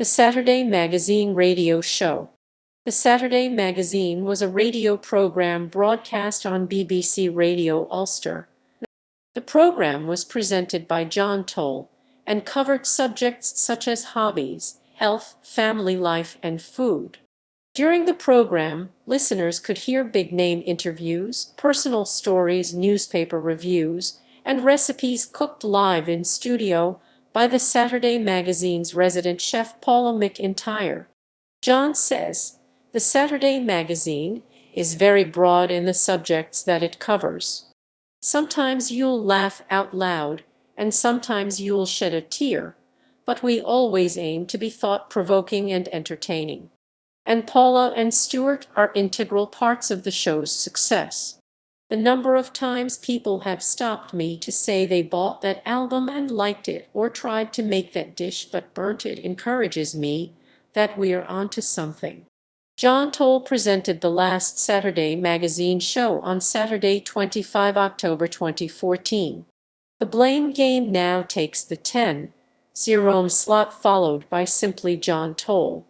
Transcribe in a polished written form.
The Saturday Magazine radio show. The Saturday Magazine was a radio program broadcast on BBC Radio Ulster. The program was presented by John Toal and covered subjects such as hobbies, health, family life, and food. During the program, listeners could hear big-name interviews, personal stories, newspaper reviews, and recipes cooked live in studio by the Saturday Magazine's resident chef Paula McIntyre. John says, "The Saturday Magazine is very broad in the subjects that it covers. Sometimes you'll laugh out loud, and sometimes you'll shed a tear, but we always aim to be thought-provoking and entertaining. And Paula and Stuart are integral parts of the show's success. The number of times people have stopped me to say they bought that album and liked it or tried to make that dish but burnt it encourages me that we're onto something." John Toal presented the last Saturday Magazine show on Saturday, 25 October 2014. The Blame Game now takes the 10:00 slot, followed by simply John Toal.